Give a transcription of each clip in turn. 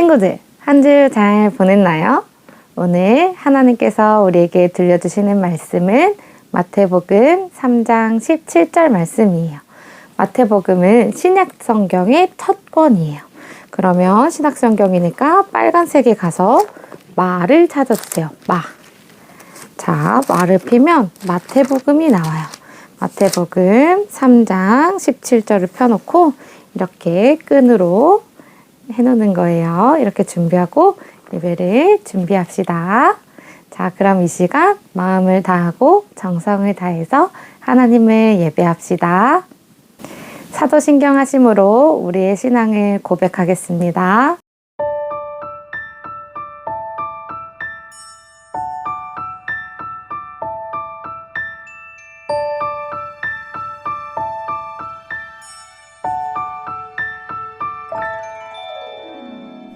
친구들, 한 주 잘 보냈나요? 오늘 하나님께서 우리에게 들려주시는 말씀은 마태복음 3장 17절 말씀이에요. 마태복음은 신약성경의 첫 권이에요. 그러면 신약성경이니까 빨간색에 가서 마를 찾아주세요. 마. 자, 마를 피면 마태복음이 나와요. 마태복음 3장 17절을 펴놓고 이렇게 끈으로 해놓는 거예요. 이렇게 준비하고 예배를 준비합시다. 자, 그럼 이 시간 마음을 다하고 정성을 다해서 하나님을 예배합시다. 사도신경 하심으로 우리의 신앙을 고백하겠습니다.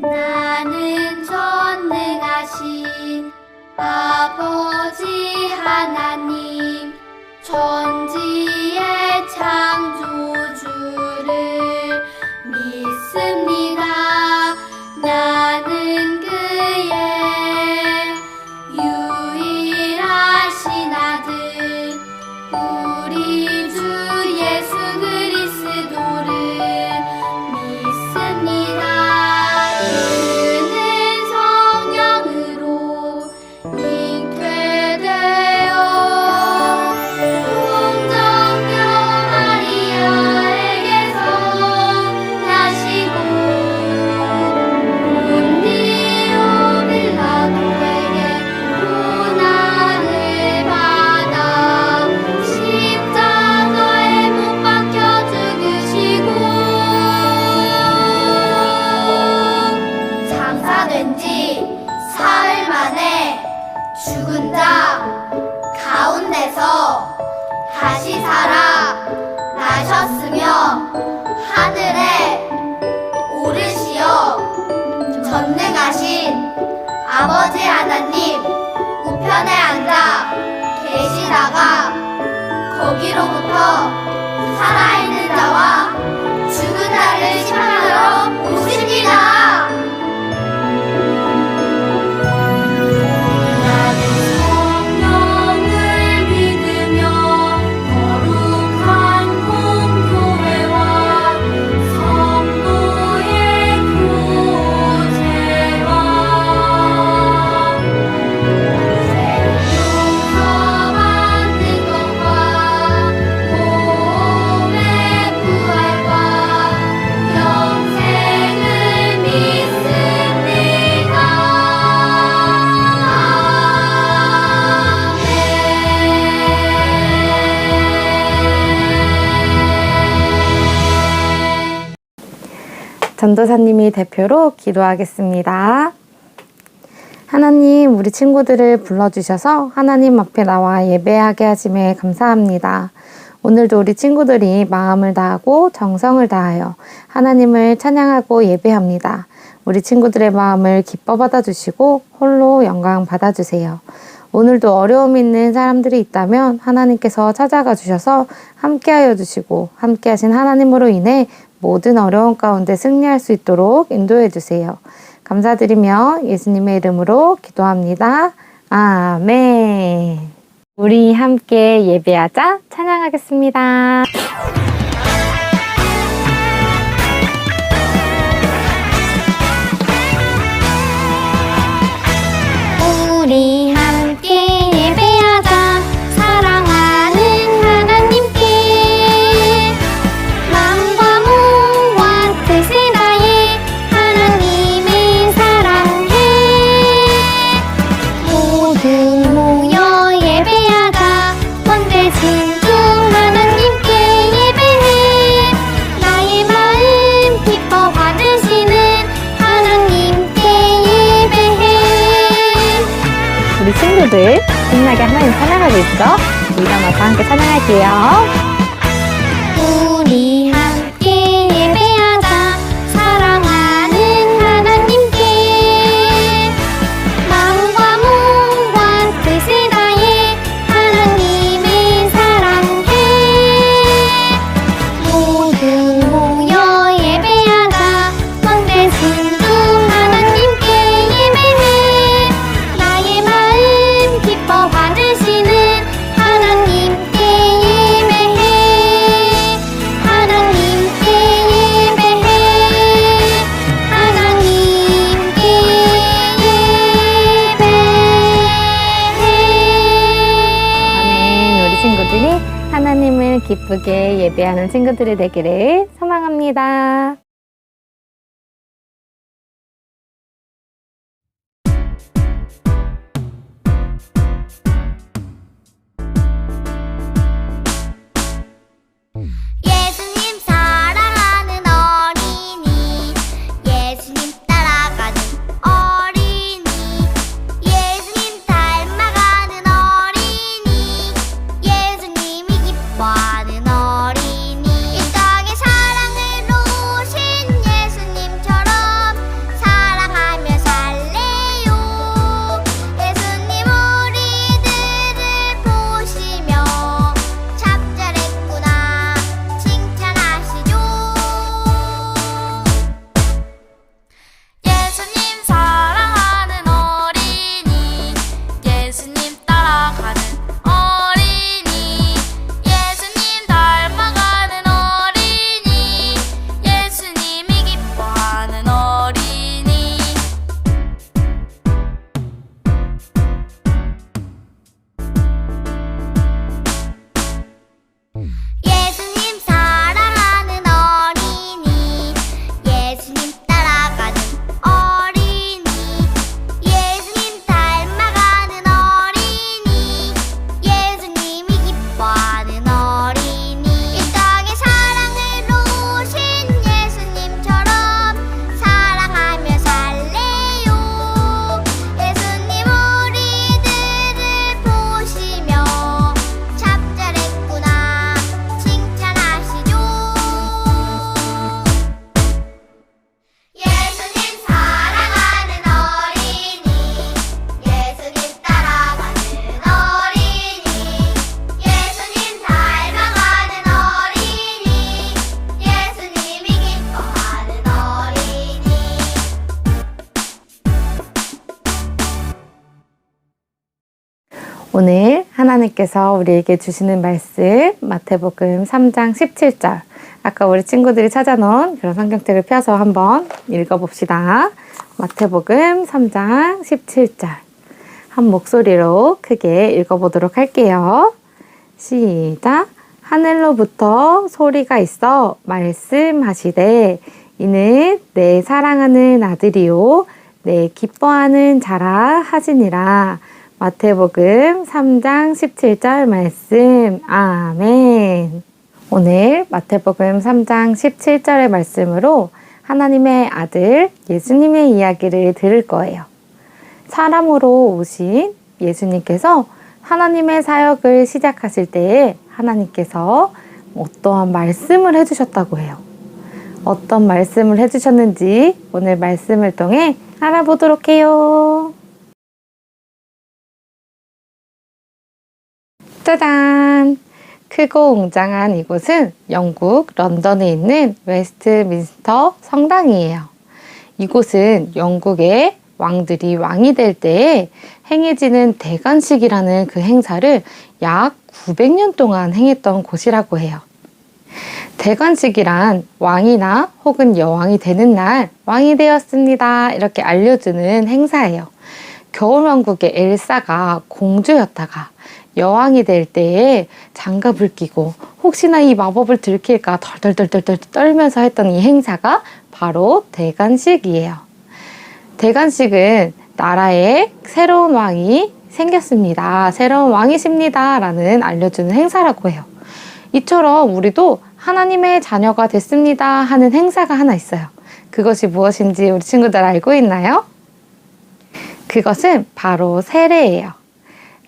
나는 전능하신 아버지 하나님 천지의 창조주를 믿습니다. 나는 그의 유일하신 아들 우리 주 예수 그리스도를 믿습니다. 죽은 자 가운데서 다시 살아 나셨으며 하늘에 오르시어 전능하신 아버지 하나님 우편에 앉아 계시다가 거기로부터 살아있는 자와 죽은 자를 심판하러 오십니다. 전도사님이 대표로 기도하겠습니다. 하나님, 우리 친구들을 불러주셔서 하나님 앞에 나와 예배하게 하심에 감사합니다. 오늘도 우리 친구들이 마음을 다하고 정성을 다하여 하나님을 찬양하고 예배합니다. 우리 친구들의 마음을 기뻐 받아주시고 홀로 영광 받아주세요. 오늘도 어려움 있는 사람들이 있다면 하나님께서 찾아가 주셔서 함께하여 주시고 함께하신 하나님으로 인해 모든 어려움 가운데 승리할 수 있도록 인도해 주세요. 감사드리며 예수님의 이름으로 기도합니다. 아멘. 우리 함께 예배하자 찬양하겠습니다. 우리 함께 예배하자 사랑하는 하나님께 마음과 몸과 뜻을 다해 하나님을 사랑해 모두 모여 예배하자 원대신 주 하나님께 예배해 나의 마음 기뻐 받으시는 하나님께 예배해. 우리 친구들 신나게 하나님 찬양하고 있죠? 일어나서 함께 찬양할게요. 우리 함께 예배하자 사랑하는 하나님께 마음과 몸과 뜻을 다해 하나님을 사랑해 모두 모여 예배하자 왕 대신 주 하나님 기쁘게 예배하는 친구들이 되기를 소망합니다. 예수님 사랑하는 어린이, 예수님 따라가는 어린이, 예수님 닮아가는 어린이, 예수님이 기뻐하는 어린이. 이 땅에 사랑으로 오신 예수님처럼 사랑하며 살래요. 예수님 우리들을 보시며 잡잘했구나 칭찬하시죠. 예수님 사랑하는 어린이, 예수님 따라가는 어린이, 예수님 닮아가는 어린이, 예수님이 기뻐하는 어린이. 예수님 사랑하는 어린이, 예수님 따라가는 어린이, 예수님 닮아가는 어린이, 예수님이 기뻐하는 어린이. 이 땅에 사랑으로 오신 예수님처럼 사랑하며 살래요. 예수님 우리들을 보시며 잡잘했구나 칭찬하시죠. 예수님 사랑하는 어린이, 예수님 따라가는 어린이, 예수님 닮아가는 어린이, 예수님이 기뻐하는 어린이. 오늘 하나님께서 우리에게 주시는 말씀 마태복음 3장 17절. 아까 우리 친구들이 찾아놓은 그런 성경책을 펴서 한번 읽어봅시다. 마태복음 3장 17절. 한 목소리로 크게 읽어보도록 할게요. 시작. 하늘로부터 소리가 있어 말씀하시되 이는 내 사랑하는 아들이요 내 기뻐하는 자라 하시니라. 마태복음 3장 17절 말씀. 아멘. 오늘 마태복음 3장 17절의 말씀으로 하나님의 아들 예수님의 이야기를 들을 거예요. 사람으로 오신 예수님께서 하나님의 사역을 시작하실 때에 하나님께서 어떠한 말씀을 해주셨다고 해요. 어떤 말씀을 해주셨는지 오늘 말씀을 통해 알아보도록 해요. 짜잔! 크고 웅장한 이곳은 영국 런던에 있는 웨스트민스터 성당이에요. 이곳은 영국의 왕들이 왕이 될 때에 행해지는 대관식이라는 그 행사를 약 900년 동안 행했던 곳이라고 해요. 대관식이란 왕이나 혹은 여왕이 되는 날 왕이 되었습니다 이렇게 알려주는 행사예요. 겨울왕국의 엘사가 공주였다가 여왕이 될 때에 장갑을 끼고 혹시나 이 마법을 들킬까 덜덜덜덜 떨면서 했던 이 행사가 바로 대관식이에요. 대관식은 나라에 새로운 왕이 생겼습니다. 새로운 왕이십니다. 라는 알려주는 행사라고 해요. 이처럼 우리도 하나님의 자녀가 됐습니다 하는 행사가 하나 있어요. 그것이 무엇인지 우리 친구들 알고 있나요? 그것은 바로 세례예요.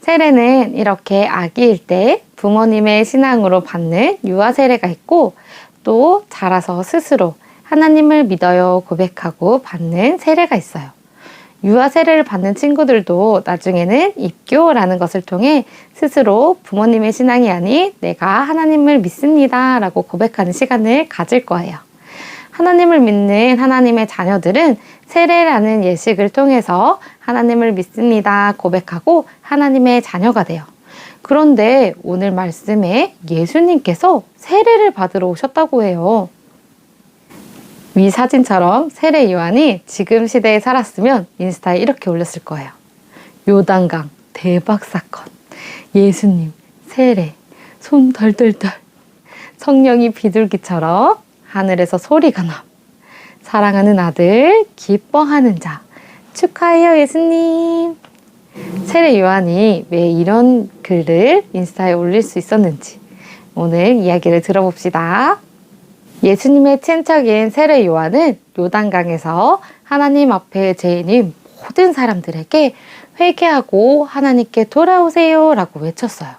세례는 이렇게 아기일 때 부모님의 신앙으로 받는 유아 세례가 있고 또 자라서 스스로 하나님을 믿어요 고백하고 받는 세례가 있어요. 유아 세례를 받는 친구들도 나중에는 입교라는 것을 통해 스스로 부모님의 신앙이 아닌 내가 하나님을 믿습니다 라고 고백하는 시간을 가질 거예요. 하나님을 믿는 하나님의 자녀들은 세례라는 예식을 통해서 하나님을 믿습니다 고백하고 하나님의 자녀가 돼요. 그런데 오늘 말씀에 예수님께서 세례를 받으러 오셨다고 해요. 위 사진처럼 세례 요한이 지금 시대에 살았으면 인스타에 이렇게 올렸을 거예요. 요단강 대박 사건, 예수님 세례, 손 덜덜덜 성령이 비둘기처럼 하늘에서 소리가 나. 사랑하는 아들, 기뻐하는 자. 축하해요, 예수님. 세례 요한이 왜 이런 글을 인스타에 올릴 수 있었는지 오늘 이야기를 들어봅시다. 예수님의 친척인 세례 요한은 요단강에서 하나님 앞에 재인인 모든 사람들에게 회개하고 하나님께 돌아오세요 라고 외쳤어요.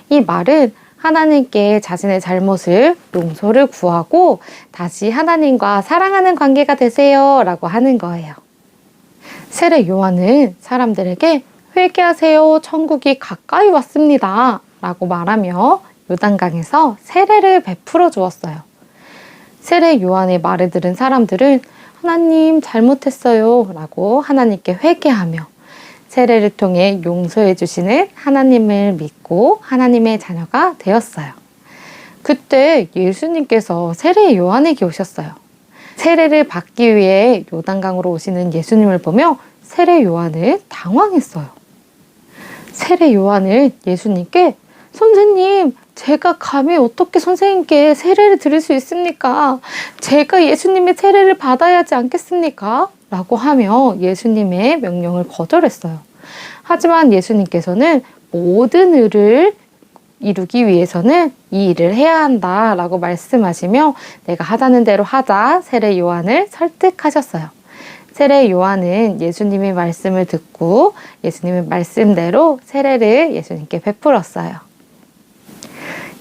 이 말은 하나님께 자신의 잘못을 용서를 구하고 다시 하나님과 사랑하는 관계가 되세요 라고 하는 거예요. 세례 요한은 사람들에게 회개하세요, 천국이 가까이 왔습니다 라고 말하며 요단강에서 세례를 베풀어 주었어요. 세례 요한의 말을 들은 사람들은 하나님 잘못했어요 라고 하나님께 회개하며 세례를 통해 용서해 주시는 하나님을 믿고 하나님의 자녀가 되었어요. 그때 예수님께서 세례 요한에게 오셨어요. 세례를 받기 위해 요단강으로 오시는 예수님을 보며 세례 요한은 당황했어요. 세례 요한은 예수님께 선생님, 제가 감히 어떻게 선생님께 세례를 드릴 수 있습니까? 제가 예수님의 세례를 받아야 하지 않겠습니까? 라고 하며 예수님의 명령을 거절했어요. 하지만 예수님께서는 모든 의를 이루기 위해서는 이 일을 해야 한다 라고 말씀하시며 내가 하자는 대로 하자 세례 요한을 설득하셨어요. 세례 요한은 예수님의 말씀을 듣고 예수님의 말씀대로 세례를 예수님께 베풀었어요.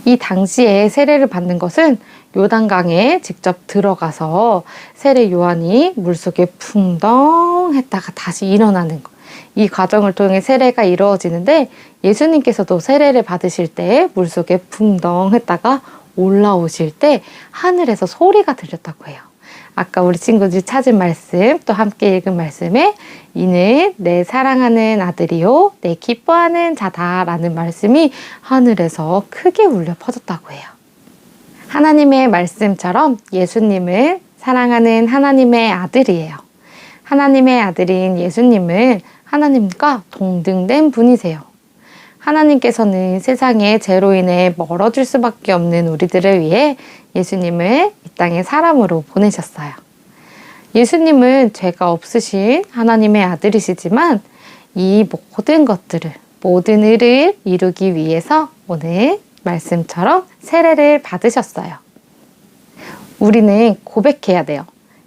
이 당시에 세례를 받는 것은 요단강에 직접 들어가서 세례 요한이 물속에 풍덩 했다가 다시 일어나는 것. 이 과정을 통해 세례가 이루어지는데 예수님께서도 세례를 받으실 때 물속에 풍덩 했다가 올라오실 때 하늘에서 소리가 들렸다고 해요. 아까 우리 친구들이 찾은 말씀, 또 함께 읽은 말씀에 이는 내 사랑하는 아들이요 내 기뻐하는 자다라는 말씀이 하늘에서 크게 울려 퍼졌다고 해요. 하나님의 말씀처럼 예수님은 사랑하는 하나님의 아들이에요. 하나님의 아들인 예수님은 하나님과 동등된 분이세요. 하나님께서는 세상에 죄로 인해 멀어질 수밖에 없는 우리들을 위해 예수님을 이 땅에 사람으로 보내셨어요. 예수님은 죄가 없으신 하나님의 아들이시지만 이 모든 것들을, 모든 일을 이루기 위해서 오늘 말씀처럼 세례를 받으셨어요. 우리는 고백해야 돼요.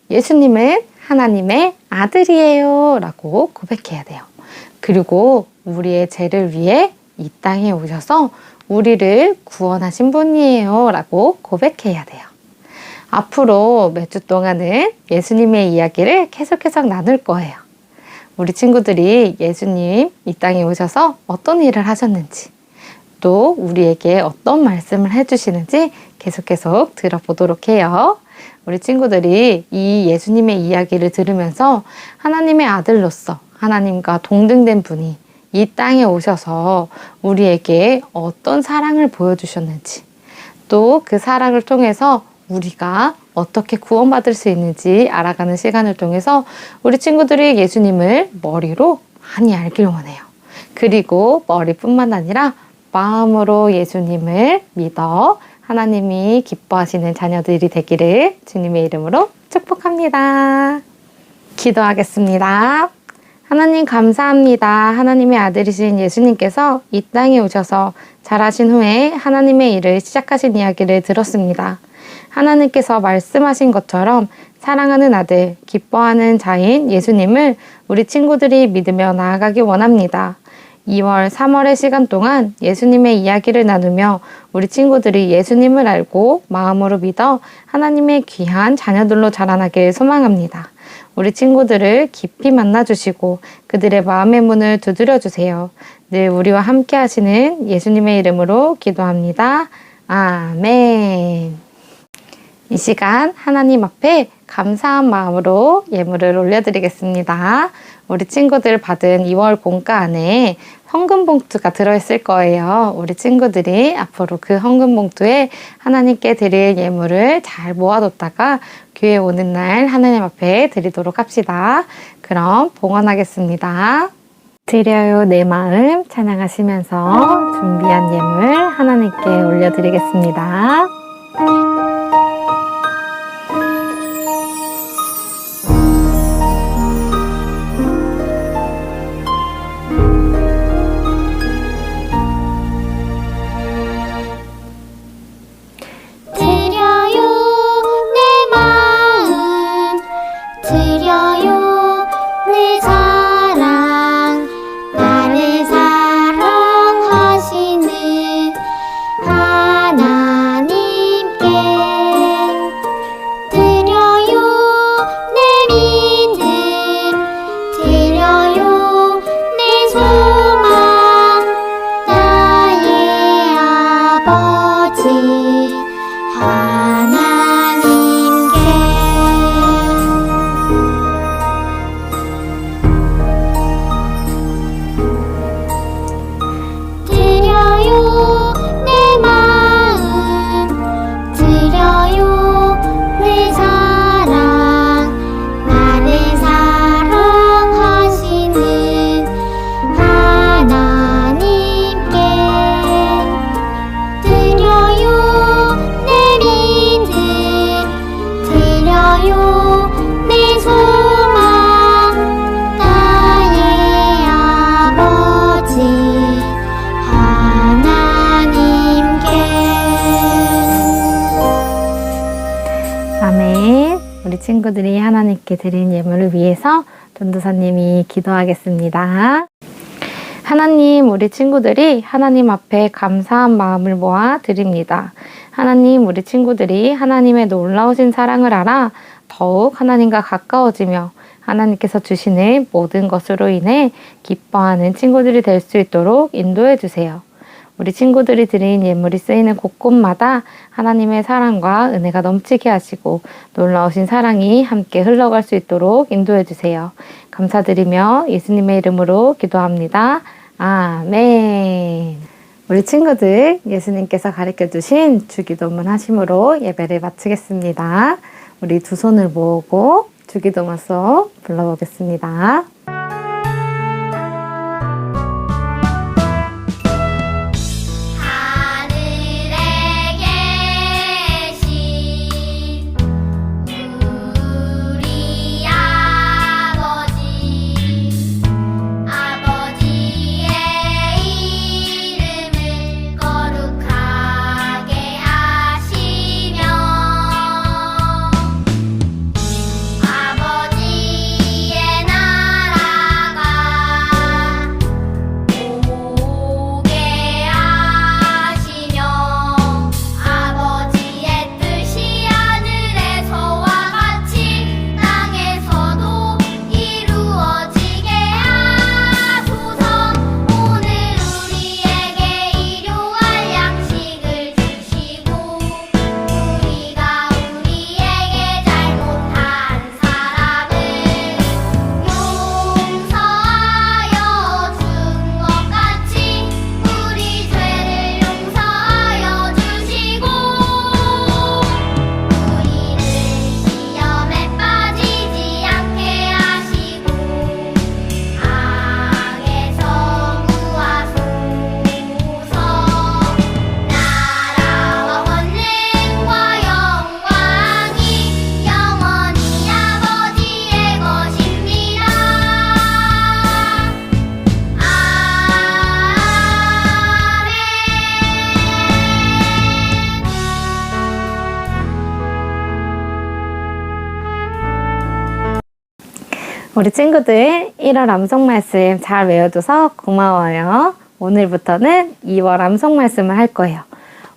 예수님은 하나님의 아들이에요 라고 고백해야 돼요. 그리고 우리의 죄를 위해 이 땅에 오셔서 우리를 구원하신 분이에요 라고 고백해야 돼요. 앞으로 몇 주 동안은 예수님의 이야기를 계속해서 나눌 거예요. 우리 친구들이 예수님 이 땅에 오셔서 어떤 일을 하셨는지, 또 우리에게 어떤 말씀을 해주시는지 계속 들어보도록 해요. 우리 친구들이 이 예수님의 이야기를 들으면서 하나님의 아들로서 하나님과 동등된 분이 이 땅에 오셔서 우리에게 어떤 사랑을 보여주셨는지, 또 그 사랑을 통해서 우리가 어떻게 구원받을 수 있는지 알아가는 시간을 통해서 우리 친구들이 예수님을 머리로 많이 알길 원해요. 그리고 머리뿐만 아니라 마음으로 예수님을 믿어 하나님이 기뻐하시는 자녀들이 되기를 주님의 이름으로 축복합니다. 기도하겠습니다. 하나님 감사합니다. 하나님의 아들이신 예수님께서 이 땅에 오셔서 자라신 후에 하나님의 일을 시작하신 이야기를 들었습니다. 하나님께서 말씀하신 것처럼 사랑하는 아들, 기뻐하는 자인 예수님을 우리 친구들이 믿으며 나아가기 원합니다. 2월, 3월의 시간 동안 예수님의 이야기를 나누며 우리 친구들이 예수님을 알고 마음으로 믿어 하나님의 귀한 자녀들로 자라나길 소망합니다. 우리 친구들을 깊이 만나주시고 그들의 마음의 문을 두드려주세요. 늘 우리와 함께 하시는 예수님의 이름으로 기도합니다. 아멘. 이 시간 하나님 앞에 감사한 마음으로 예물을 올려드리겠습니다. 우리 친구들 받은 2월 공과 안에 헌금 봉투가 들어있을 거예요. 우리 친구들이 앞으로 그 헌금 봉투에 하나님께 드릴 예물을 잘 모아뒀다가 교회 오는 날 하나님 앞에 드리도록 합시다. 그럼 봉헌하겠습니다. 드려요 내 마음 찬양하시면서 준비한 예물 하나님께 올려드리겠습니다. 친구들이 하나님께 드린 예물을 위해서 전도사님이 기도하겠습니다. 하나님, 우리 친구들이 하나님 앞에 감사한 마음을 모아 드립니다. 하나님, 우리 친구들이 하나님의 놀라우신 사랑을 알아 더욱 하나님과 가까워지며 하나님께서 주시는 모든 것으로 인해 기뻐하는 친구들이 될 수 있도록 인도해 주세요. 우리 친구들이 드린 예물이 쓰이는 곳곳마다 하나님의 사랑과 은혜가 넘치게 하시고 놀라우신 사랑이 함께 흘러갈 수 있도록 인도해 주세요. 감사드리며 예수님의 이름으로 기도합니다. 아멘. 우리 친구들, 예수님께서 가르쳐 주신 주기도문 하심으로 예배를 마치겠습니다. 우리 두 손을 모으고 주기도문서 불러보겠습니다. 우리 친구들 1월 암송 말씀 잘 외워줘서 고마워요. 오늘부터는 2월 암송 말씀을 할 거예요.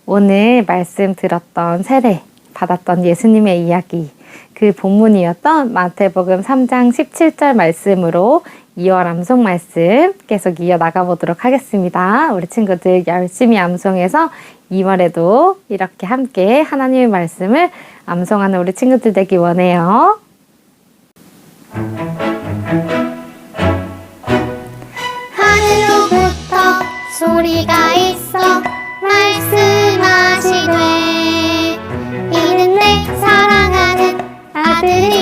오늘 말씀 들었던 세례 받았던 예수님의 이야기, 그 본문이었던 마태복음 3장 17절 말씀으로 2월 암송 말씀 계속 이어나가 보도록 하겠습니다. 우리 친구들 열심히 암송해서 2월에도 이렇게 함께 하나님의 말씀을 암송하는 우리 친구들 되기 원해요. 하늘로부터 소리가 있어 말씀하시되 이는 내 사랑하는 아들이